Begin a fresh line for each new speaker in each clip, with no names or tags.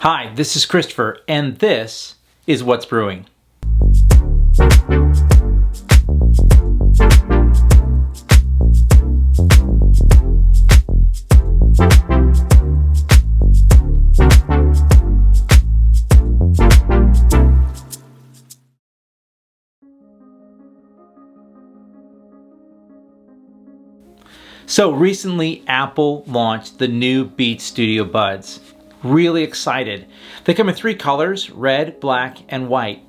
Hi, this is Christopher, and this is What's Brewing. So recently, Apple launched the new Beats Studio Buds. Really excited. They come in 3 colors, red, black, and white.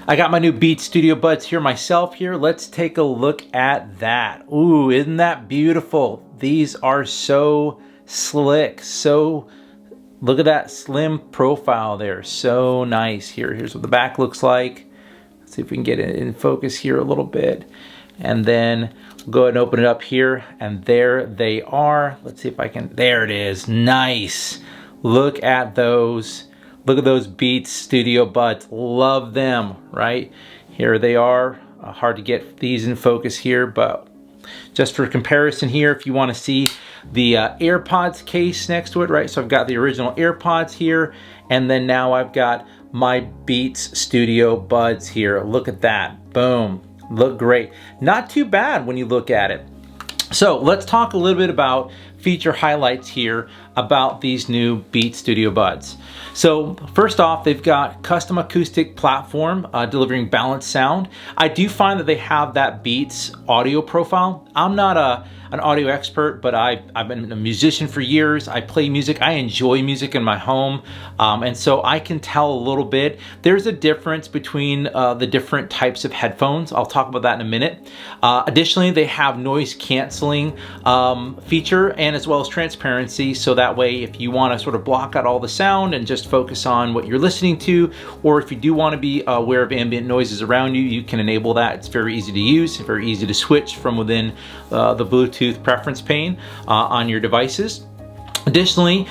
I got my new Beats Studio Buds here myself here. Let's take a look at that. Ooh, isn't that beautiful? These are so slick. Look at that slim profile there. So nice here. Here's what the back looks like. Let's see if we can get it in focus here a little bit. And then we'll go ahead and open it up here. And there they are. Let's see if I can, there it is. Nice. Look at those. Look at those Beats Studio Buds. Love them, right? Here they are. Hard to get these in focus here, but just for comparison here, if you want to see the AirPods case next to it, right? So I've got the original AirPods here, and then now I've got my Beats Studio Buds here. Look at that. Boom. Look great. Not too bad when you look at it. So let's talk a little bit about feature highlights here about these new Beats Studio Buds. So first off, they've got custom acoustic platform delivering balanced sound. I do find that they have that Beats audio profile. I'm not an audio expert, but I've been a musician for years. I play music. I enjoy music in my home. And so I can tell a little bit. There's a difference between the different types of headphones. I'll talk about that in a minute. Additionally, they have noise canceling feature and as well as transparency. So that way, if you want to sort of block out all the sound and just focus on what you're listening to, or if you do want to be aware of ambient noises around you, you can enable that. It's very easy to use, very easy to switch from within the Bluetooth preference pane on your devices. Additionally,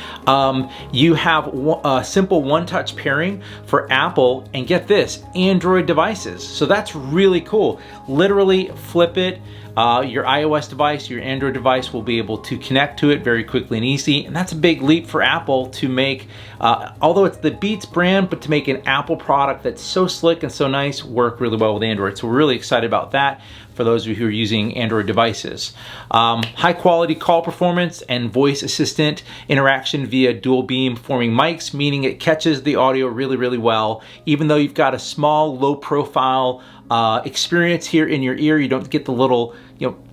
you have a simple one-touch pairing for Apple, and get this, Android devices. So that's really cool. Literally flip it. Your iOS device, your Android device will be able to connect to it very quickly and easy. And that's a big leap for Apple to make, although it's the Beats brand, but to make an Apple product that's so slick and so nice work really well with Android. So we're really excited about that for those of you who are using Android devices. High quality call performance and voice assistant interaction via dual beam forming mics, meaning it catches the audio really, really well. Even though you've got a small, low profile experience here in your ear, you don't get the little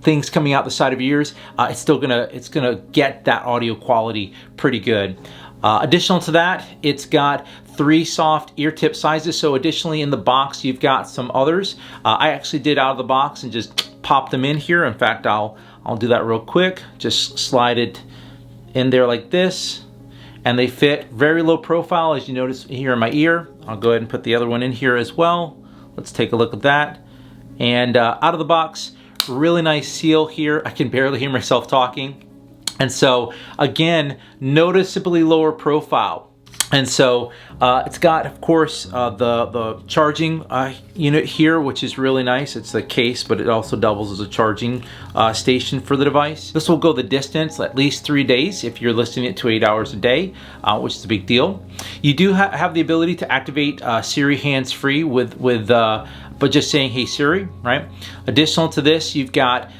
things coming out the side of your ears. It's gonna get that audio quality pretty good. Additional to that, it's got 3 soft ear tip sizes. So additionally in the box, you've got some others. I actually did out of the box and just pop them in here. In fact, I'll do that real quick. Just slide it in there like this, and they fit very low profile, as you notice here in my ear. I'll go ahead and put the other one in here as well. Let's take a look at that. And out of the box, really nice seal here. I can barely hear myself talking. And so again, noticeably lower profile. And so it's got, of course, the charging unit here, which is really nice. It's the case, but it also doubles as a charging station for the device. This will go the distance, at least 3 days if you're listening it to 8 hours a day, which is a big deal. You do have the ability to activate Siri hands-free with but just saying, "Hey Siri," right? Additional to this, you've got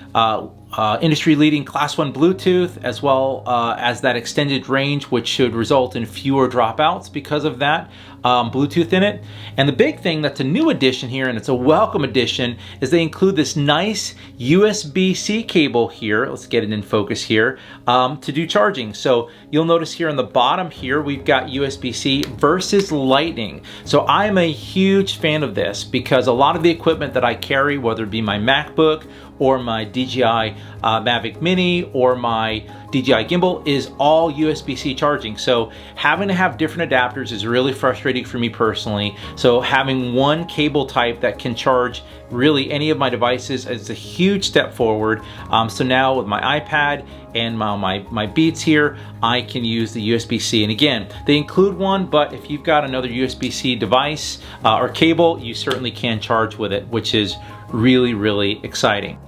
industry-leading Class 1 Bluetooth, as well as that extended range, which should result in fewer dropouts because of that Bluetooth in it. And the big thing that's a new addition here, and it's a welcome addition, is they include this nice USB-C cable here. Let's get it in focus here, to do charging. So you'll notice here on the bottom here, we've got USB-C versus Lightning. So I'm a huge fan of this because a lot of the equipment that I carry, whether it be my MacBook or my DJI Mavic Mini or my DJI gimbal, is all USB-C charging. So having to have different adapters is really frustrating for me personally. So having one cable type that can charge really any of my devices is a huge step forward. So now with my iPad and my Beats here, I can use the USB-C. And again, they include one, but if you've got another USB-C device or cable, you certainly can charge with it, which is really, really exciting.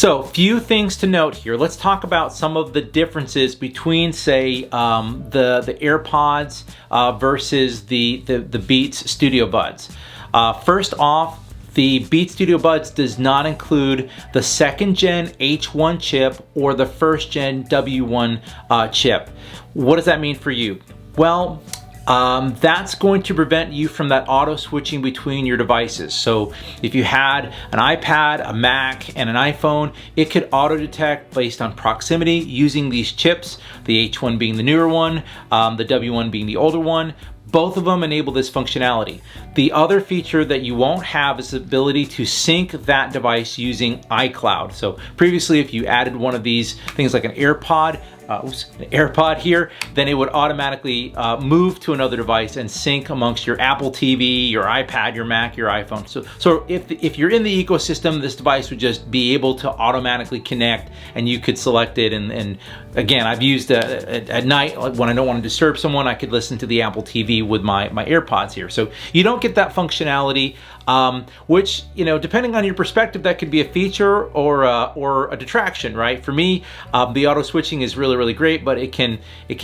So, few things to note here. Let's talk about some of the differences between, say, the AirPods versus the Beats Studio Buds. First off, the Beats Studio Buds does not include the 2nd gen H1 chip or the 1st gen W1 chip. What does that mean for you? Well, that's going to prevent you from that auto switching between your devices. So if you had an iPad, a Mac, and an iPhone, it could auto detect based on proximity using these chips, the H1 being the newer one, the W1 being the older one. Both of them enable this functionality. The other feature that you won't have is the ability to sync that device using iCloud. So previously, if you added one of these things like an AirPod here, then it would automatically move to another device and sync amongst your Apple TV, your iPad, your Mac, your iPhone. So if you're in the ecosystem, this device would just be able to automatically connect, and you could select it. And again, I've used at night when I don't want to disturb someone, I could listen to the Apple TV with my AirPods here. So you don't get that functionality, which, you know, depending on your perspective, that could be a feature or a detraction, right? For me, the auto switching is really great, but it can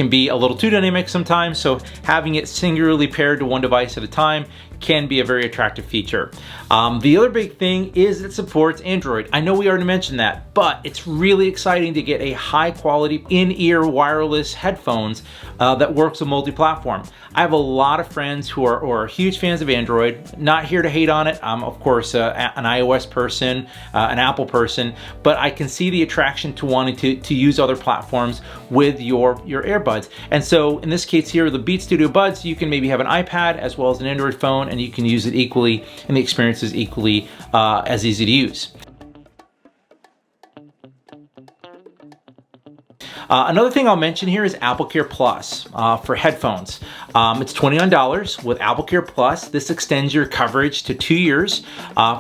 be a little too dynamic sometimes. So having it singularly paired to one device at a time can be a very attractive feature. The other big thing is it supports Android. I know we already mentioned that, but it's really exciting to get a high quality in-ear wireless headphones that works with multi-platform. I have a lot of friends who are huge fans of Android. Not here to hate on it. I'm of course an iOS person, an Apple person, but I can see the attraction to wanting to use other platforms with your earbuds. And so in this case here, the Beats Studio Buds, you can maybe have an iPad as well as an Android phone, and you can use it equally, and the experience is equally as easy to use. Another thing I'll mention here is AppleCare Plus for headphones. It's $29 with AppleCare Plus. This extends your coverage to 2 years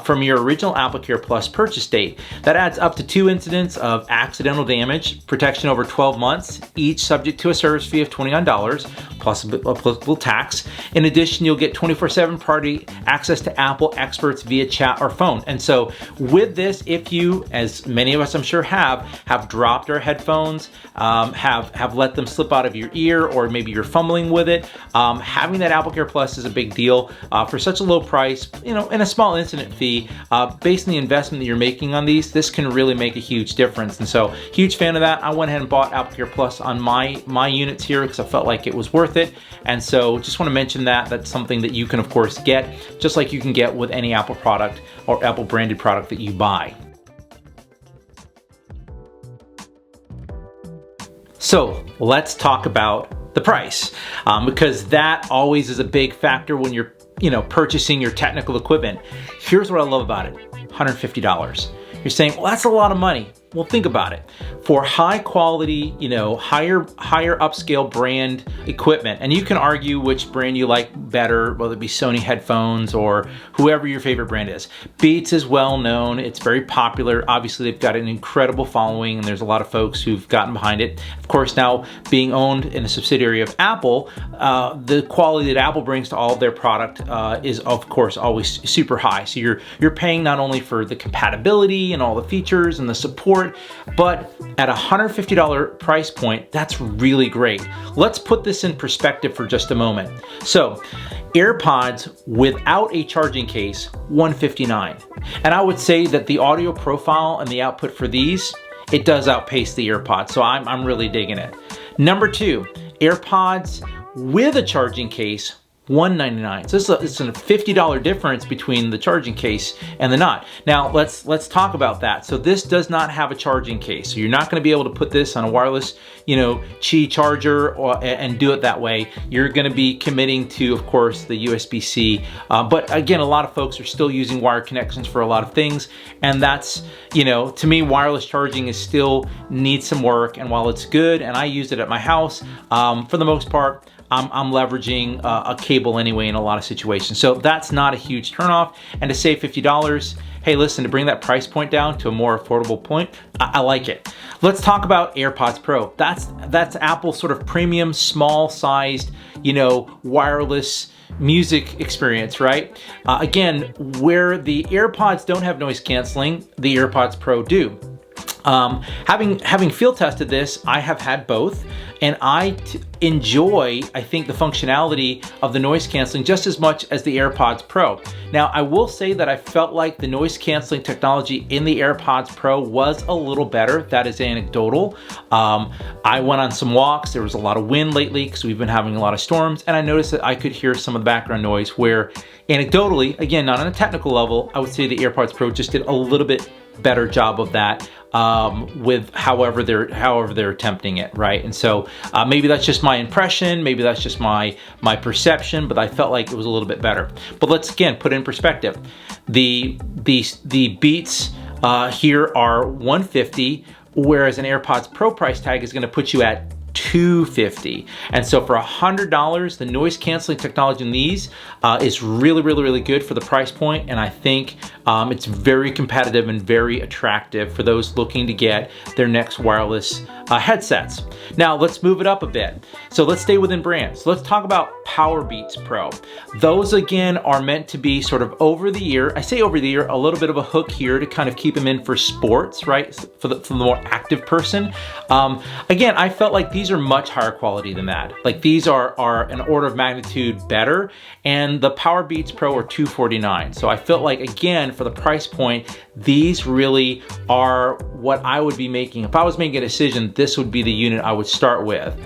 from your original AppleCare Plus purchase date. That adds up to 2 incidents of accidental damage, protection over 12 months, each subject to a service fee of $29 plus applicable tax. In addition, you'll get 24/7 party access to Apple experts via chat or phone. And so with this, if you, as many of us I'm sure have dropped our headphones, have let them slip out of your ear, or maybe you're fumbling with it, having that AppleCare Plus is a big deal for such a low price, you know, and a small incident fee. Based on the investment that you're making on these, this can really make a huge difference. And so, huge fan of that. I went ahead and bought AppleCare Plus on my units here because I felt like it was worth it. And so, just want to mention that that's something that you can of course get, just like you can get with any Apple product or Apple branded product that you buy. So let's talk about the price, because that always is a big factor when you're, you know, purchasing your technical equipment. Here's what I love about it: $150. You're saying, well, that's a lot of money. Well, think about it. For high quality, you know, higher upscale brand equipment, and you can argue which brand you like better, whether it be Sony headphones or whoever your favorite brand is. Beats is well known. It's very popular. Obviously, they've got an incredible following, and there's a lot of folks who've gotten behind it. Of course, now being owned in a subsidiary of Apple, the quality that Apple brings to all of their product is, of course, always super high. So you're paying not only for the compatibility and all the features and the support, but at a $150 price point, that's really great. Let's put this in perspective for just a moment. So, AirPods without a charging case, $159. And I would say that the audio profile and the output for these, it does outpace the AirPods, so I'm really digging it. Number 2, AirPods with a charging case, $199. So it's a $50 difference between the charging case and the not. Now let's talk about that. So this does not have a charging case. So you're not going to be able to put this on a wireless, you know, Qi charger and do it that way. You're going to be committing to, of course, the USB-C. But again, a lot of folks are still using wired connections for a lot of things, and that's, you know, to me, wireless charging is still needs some work. And while it's good, and I use it at my house, for the most part, I'm leveraging a cable anyway in a lot of situations. So that's not a huge turnoff. And to save $50, hey, listen, to bring that price point down to a more affordable point, I like it. Let's talk about AirPods Pro. That's Apple's sort of premium, small-sized, you know, wireless music experience, right? Again, where the AirPods don't have noise canceling, the AirPods Pro do. Having field tested this, I have had both, and I enjoy, I think, the functionality of the noise canceling just as much as the AirPods Pro. Now, I will say that I felt like the noise canceling technology in the AirPods Pro was a little better. That is anecdotal. I went on some walks. There was a lot of wind lately because we've been having a lot of storms, and I noticed that I could hear some of the background noise where anecdotally, again, not on a technical level, I would say the AirPods Pro just did a little bit better job of that with however they're attempting it, right? And so maybe that's just my impression, maybe that's just my perception, but I felt like it was a little bit better. But let's again put it in perspective. The Beats here are $150, whereas an AirPods Pro price tag is going to put you at $250. And so for $100, the noise canceling technology in these is really good for the price point, and I think it's very competitive and very attractive for those looking to get their next wireless headsets. Now let's move it up a bit. So let's stay within brands. Let's talk about Powerbeats Pro. Those again are meant to be sort of over the ear. I say over the ear, a little bit of a hook here to kind of keep them in for sports, right? For the more active person. Again, I felt like these are much higher quality than that. Like these are an order of magnitude better, and the Powerbeats Pro are $249. So I felt like, again, for the price point, these really are what I would be making. If I was making a decision, this would be the unit I would start with.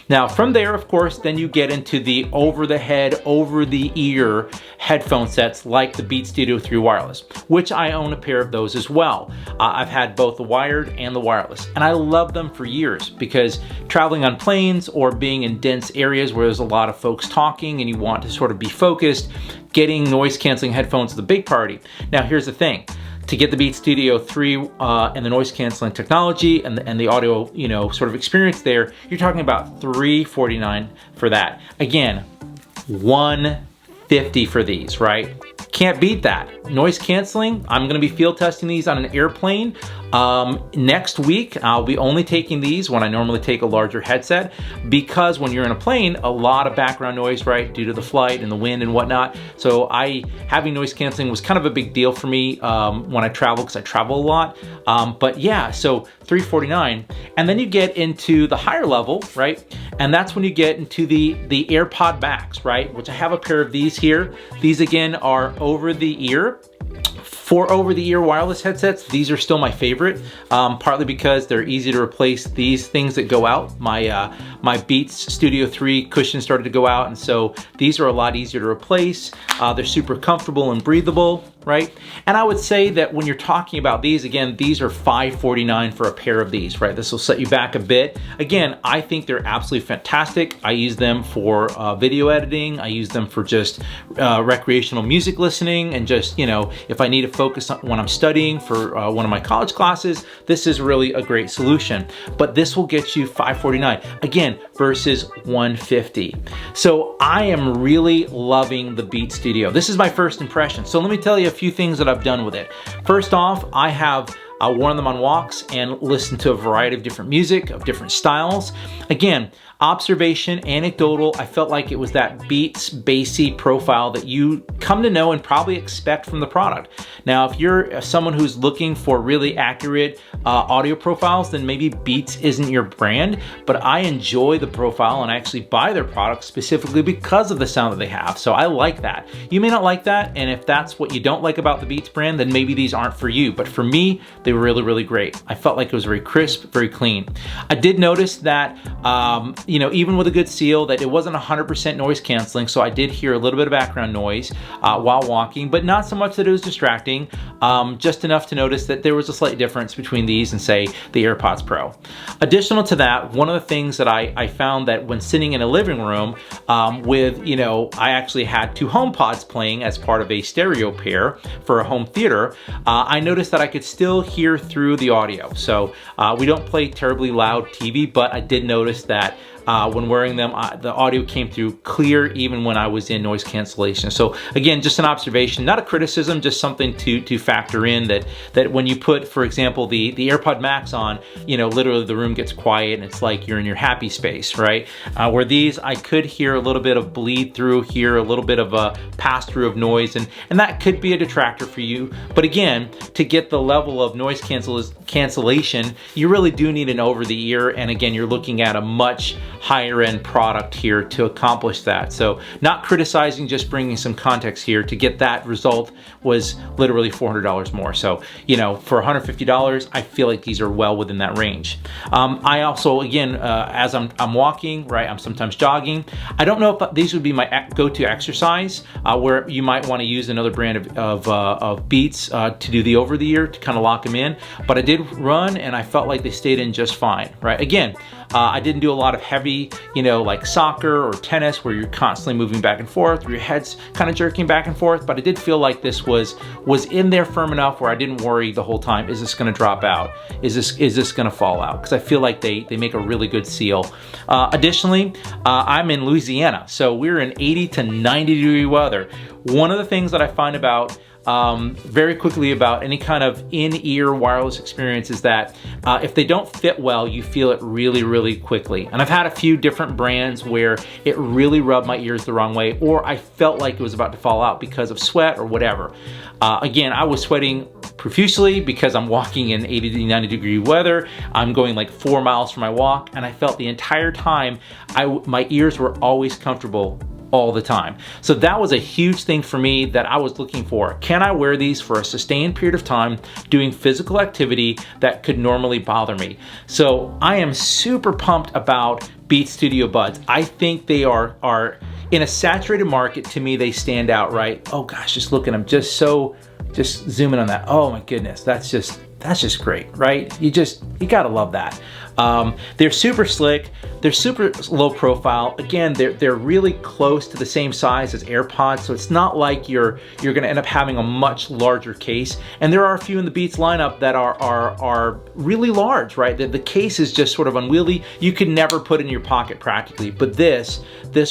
Now from there, of course, then you get into the over-the-head, over-the-ear headphone sets like the Beats Studio 3 Wireless, which I own a pair of those as well. I've had both the wired and the wireless, and I love them for years because traveling on planes or being in dense areas where there's a lot of folks talking and you want to sort of be focused, getting noise-canceling headphones is the big party. Now here's the thing. To get the Beats Studio 3 and the noise canceling technology and the audio, sort of experience there, you're talking about $349 for that. Again, $150 for these, right? Can't beat that. Noise canceling, I'm gonna be field testing these on an airplane. Next week, I'll be only taking these when I normally take a larger headset, because when you're in a plane, a lot of background noise, right, due to the flight and the wind and whatnot. So having noise canceling was kind of a big deal for me when I travel, because I travel a lot. But yeah, so $349, and then you get into the higher level, right? And that's when you get into the AirPod Max, right? Which I have a pair of these here. These again are over the ear. For over-the-ear wireless headsets, these are still my favorite, partly because they're easy to replace these things that go out. My Beats Studio 3 cushion started to go out, and so these are a lot easier to replace. They're super comfortable and breathable, right? And I would say that when you're talking about these, again, these are $549 for a pair of these, right? This will set you back a bit. Again, I think they're absolutely fantastic. I use them for video editing. I use them for just recreational music listening, and just, if I need to focus on when I'm studying for one of my college classes, this is really a great solution. But this will get you $549, again, versus $150. So I am really loving the Beats Studio. This is my first impression. So let me tell you a few things that I've done with it. First off, I have worn them on walks and listened to a variety of different music, of different styles. Again, observation, anecdotal, I felt like it was that Beats bassy profile that you come to know and probably expect from the product. Now, if you're someone who's looking for really accurate audio profiles, then maybe Beats isn't your brand, but I enjoy the profile and I actually buy their products specifically because of the sound that they have. So I like that. You may not like that, and if that's what you don't like about the Beats brand, then maybe these aren't for you, but for me, they were really great. I felt like it was very crisp, very clean. I did notice that even with a good seal, that it wasn't 100% noise canceling, so I did hear a little bit of background noise while walking, but not so much that it was distracting, just enough to notice that there was a slight difference between these and, say, the AirPods Pro. Additional to that, one of the things that I found that when sitting in a living room I actually had two HomePods playing as part of a stereo pair for a home theater, I noticed that I could still hear through the audio. So we don't play terribly loud TV, but I did notice that when wearing them, the audio came through clear even when I was in noise cancellation. So again, just an observation, not a criticism, just something to factor in, that when you put, for example, the AirPod Max on, you know, literally the room gets quiet and it's like you're in your happy space, right? Where these, I could hear a little bit of bleed through here, a little bit of a pass through of noise, and that could be a detractor for you. But again, to get the level of noise cancellation, you really do need an over the ear, and again, you're looking at a much higher end product here to accomplish that. So not criticizing, just bringing some context here. To get that result was literally $400 more. So, you know, for $150, I feel like these are well within that range. I also, again, as I'm walking, right, I'm sometimes jogging. I don't know if these would be my go-to exercise, where you might want to use another brand of Beats to do the over the ear to kind of lock them in. But I did run and I felt like they stayed in just fine, right? Again, I didn't do a lot of heavy, you know, like soccer or tennis where you're constantly moving back and forth, or your head's kind of jerking back and forth, but I did feel like this was in there firm enough where I didn't worry the whole time, is this gonna drop out? Is this gonna fall out? Because I feel like they make a really good seal. Additionally, I'm in Louisiana, so we're in 80 to 90 degree weather. One of the things that I find about very quickly about any kind of in-ear wireless experience is that if they don't fit well, you feel it really quickly. And I've had a few different brands where it really rubbed my ears the wrong way, or I felt like it was about to fall out because of sweat or whatever. Again, I was sweating profusely because I'm walking in 80 to 90 degree weather. I'm going like 4 miles for my walk, and I felt the entire time my ears were always comfortable all the time. So that was a huge thing for me that I was looking for. Can I wear these for a sustained period of time doing physical activity that could normally bother me? So I am super pumped about Beats Studio Buds. I think they are in a saturated market. To me, they stand out, right? Oh gosh, just look at them, just zoom in on that. Oh my goodness, that's just great, right? You gotta love that. They're super slick, they're super low profile. Again, they're really close to the same size as AirPods, so it's not like you're gonna end up having a much larger case. And there are a few in the Beats lineup that are really large, right? The case is just sort of unwieldy. You could never put it in your pocket practically, but this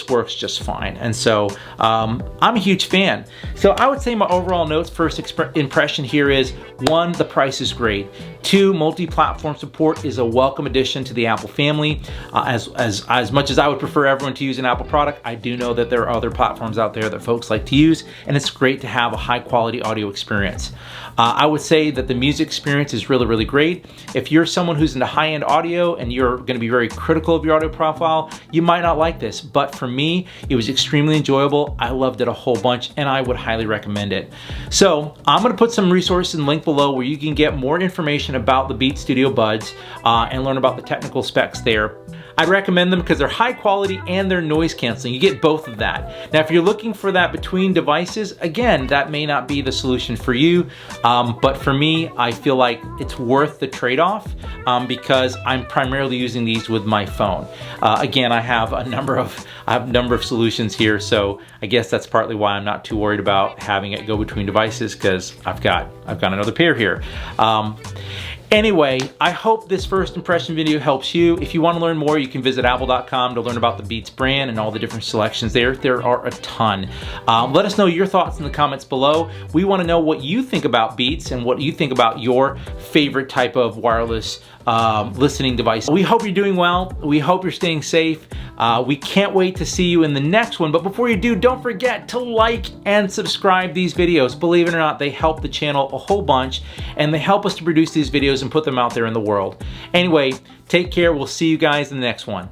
works just fine. And so I'm a huge fan. So I would say my overall notes, first impression here is, 1, the price is great. 2, multi-platform support is a welcome addition to the Apple family. As much as I would prefer everyone to use an Apple product, I do know that there are other platforms out there that folks like to use, and it's great to have a high quality audio experience. I would say that the music experience is really great. If you're someone who's into high-end audio and you're gonna be very critical of your audio profile, you might not like this, but for me, it was extremely enjoyable. I loved it a whole bunch, and I would highly recommend it. So I'm gonna put some resources and link below where you can get more information about the Beats Studio Buds and learn about the technical specs there. I'd recommend them because they're high quality and they're noise canceling. You get both of that. Now, if you're looking for that between devices, again, that may not be the solution for you. But for me, I feel like it's worth the trade-off because I'm primarily using these with my phone. Again, I have a number of solutions here, so I guess that's partly why I'm not too worried about having it go between devices, because I've got another pair here. Anyway, I hope this first impression video helps you. If you want to learn more, you can visit apple.com to learn about the Beats brand and all the different selections there. There are a ton. Let us know your thoughts in the comments below. We want to know what you think about Beats and what you think about your favorite type of wireless listening device. We hope you're doing well. We hope you're staying safe. We can't wait to see you in the next one. But before you do, don't forget to like and subscribe these videos. Believe it or not, they help the channel a whole bunch, and they help us to produce these videos and put them out there in the world. Anyway, take care. We'll see you guys in the next one.